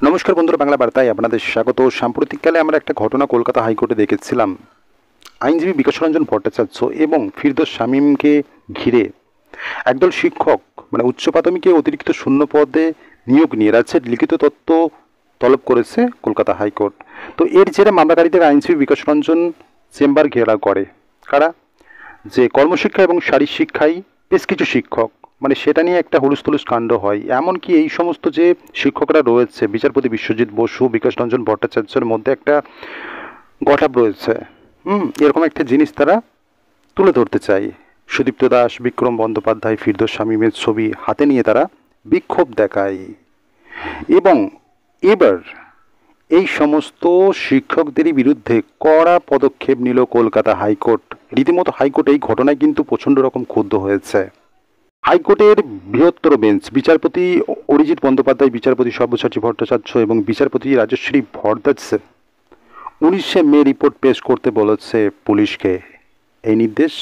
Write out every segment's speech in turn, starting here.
নমস্কার বন্ধুরা, বাংলা বার্তায় আপনাদের স্বাগত। সাম্প্রতিককালে আমরা একটা ঘটনা কলকাতা হাইকোর্টে দেখেছিলাম। আইনজীবী বিকাশ রঞ্জন ভট্টাচার্য এবং ফিরদৌস শামীমকে ঘিরে একদল শিক্ষক উচ্চ প্রাথমিকে অতিরিক্ত শূন্য পদে নিয়োগ নিয়ে রাজ্যের লিখিত তথ্য তলব করেছে কলকাতা হাইকোর্ট। তো এর জেরে মামলাকারীদের আইনজীবী বিকাশ রঞ্জন চেম্বার ঘেরাও করে। কারা? যে কর্মশিক্ষা এবং শারীরিক শিক্ষায় বেশ কিছু শিক্ষক, সেটা নিয়ে একটা হুলস্থুলুস কাণ্ড হয়। এমনকি এই সমস্ত যে শিক্ষকরা রয়েছে, বিচারপতি বিশ্বজিৎ বসু, বিকাশ রঞ্জন ভট্টাচার্যের মধ্যে একটা গঠাপ রয়েছে। এরকম একটা জিনিস তারা তুলে ধরতে চায়। সুদীপ্ত দাস, বিক্রম বন্দ্যোপাধ্যায়, ফিরদৌস শামীমের ছবি হাতে নিয়ে তারা বিক্ষোভ দেখায়। এবং এবার এই সমস্ত শিক্ষকদেরই বিরুদ্ধে কড়া পদক্ষেপ নিল কলকাতা হাইকোর্ট। রীতিমতো হাইকোর্ট এই ঘটনায় কিন্তু প্রচণ্ড রকম ক্ষুব্ধ হয়েছে। হাইকোর্টের বৃহত্তর বেঞ্চ বিচারপতি অরিজিৎ বন্দ্যোপাধ্যায়, বিচারপতি সব্যসাচী ভট্টাচার্য এবং বিচারপতি রাজশ্রী ভরদ্বাজ 19শে মে রিপোর্ট পেশ করতে বলেছে পুলিশকে। এই নির্দেশ,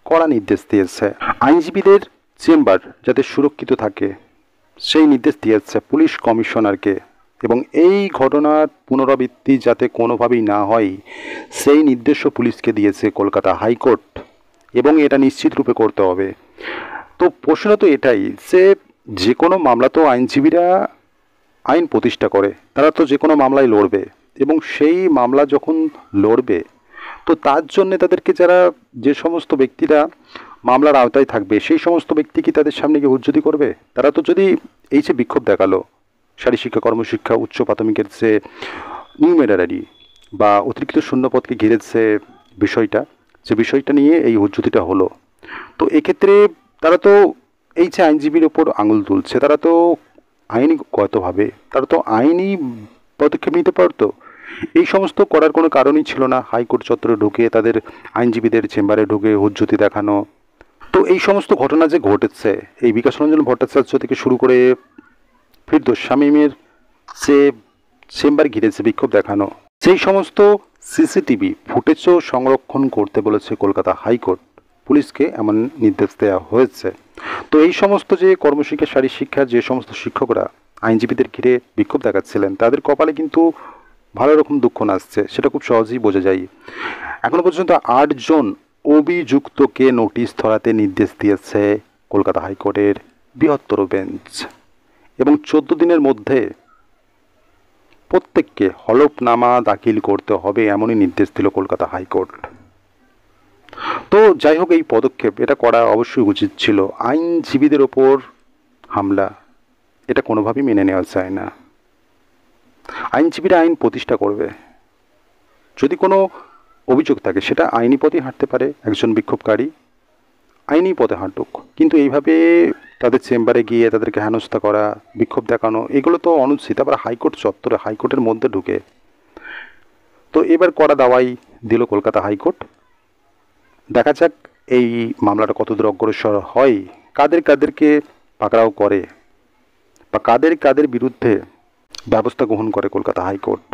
কড়া নির্দেশ দিয়েছে। আইনজীবীদের চেম্বার যাতে সুরক্ষিত থাকে সেই নির্দেশ দিয়েছে পুলিশ কমিশনারকে। এবং এই ঘটনার পুনরাবৃত্তি যাতে কোনোভাবেই না হয় সেই নির্দেশও পুলিশকে দিয়েছে কলকাতা হাইকোর্ট। এবং এটা নিশ্চিত রূপে করতে হবে। তো প্রশ্ন তো এটাই যে কোনো মামলা তো আইনজীবীরা আইন প্রতিষ্ঠা করে, তারা তো যে কোনো মামলায় লড়বে। এবং সেই মামলা যখন লড়বে তো তার জন্যে তাদেরকে যে সমস্ত ব্যক্তিরা মামলার আওতায় থাকবে সেই সমস্ত ব্যক্তি কি তাদের সামনে গিয়ে হুজ্জতি করবে? তারা তো যদি এই যে বিক্ষোভ দেখালো, শারীরিক শিক্ষা, কর্মশিক্ষা, উচ্চ প্রাথমিকের যে নিউমেরারি বা অতিরিক্ত শূন্যপদকে ঘিরে যে বিষয়টা নিয়ে এই হুজ্জতিটা হলো, তো এক্ষেত্রে তারা তো এই যে আইনজীবীর ওপর আঙুল তুলছে, তারা তো আইনগতভাবে তারা তো আইনি পদক্ষেপ নিতে পারতো। এই সমস্ত করার কোনো কারণই ছিল না। হাইকোর্ট চত্বরে ঢুকে তাদের আইনজীবীদের চেম্বারে ঢুকে হুজ্জতি দেখানো। তো এই সমস্ত ঘটনা যে ঘটেছে, এই বিকাশ রঞ্জন ভট্টাচার্য থেকে শুরু করে ফিরদৌস শামীমের যে চেম্বার ঘিরেছে বিক্ষোভ দেখানো, সেই সমস্ত সিসিটিভি ফুটেজও সংরক্ষণ করতে বলেছে কলকাতা হাইকোর্ট। পুলিশকে এমন নির্দেশ দেওয়া হয়েছে। তো এই সমস্ত যে কর্মশিক্ষা, শারীরিক শিক্ষার যে সমস্ত শিক্ষকরা আইনজীবীদের ঘিরে বিক্ষোভ দেখাচ্ছিলেন, তাদের কপালে কিন্তু ভালো রকম দুঃখ নাচছে, সেটা খুব সহজেই বোঝা যায়। এখনো পর্যন্ত 8 জন অভিযুক্তকে নোটিশ ধরাতে নির্দেশ দিয়েছে কলকাতা হাইকোর্টের বৃহত্তর বেঞ্চ। এবং 14 দিনের মধ্যে প্রত্যেককে হলফনামা দাখিল করতে হবে, এমনই নির্দেশ দিল কলকাতা হাইকোর্ট। তো যাই হোক, এই পদক্ষেপ এটা করা অবশ্যই উচিত ছিল। আইনজীবীদের ওপর হামলা, এটা কোনোভাবেই মেনে নেওয়া যায় না। আইনজীবীরা আইন প্রতিষ্ঠা করবে। যদি কোনো অভিযোগ থাকে সেটা আইনি পথে হাঁটতে পারে, একজন বিক্ষোভকারী আইনি পথে হাঁটুক। কিন্তু এইভাবে তাদের চেম্বারে গিয়ে তাদেরকে হেনস্থা করা, বিক্ষোভ দেখানো, এগুলো তো অনুচিত। আবার হাইকোর্ট চত্বরে, হাইকোর্টের মধ্যে ঢুকে। তো এবার কড়া দাওয়াই দিল কলকাতা হাইকোর্ট। দেখা যাক এই মামলাটা কতদূর অগ্রসর হয়, কাদেরকে পাকড়াও করে বা কাদের বিরুদ্ধে ব্যবস্থা গ্রহণ করে কলকাতা হাইকোর্ট।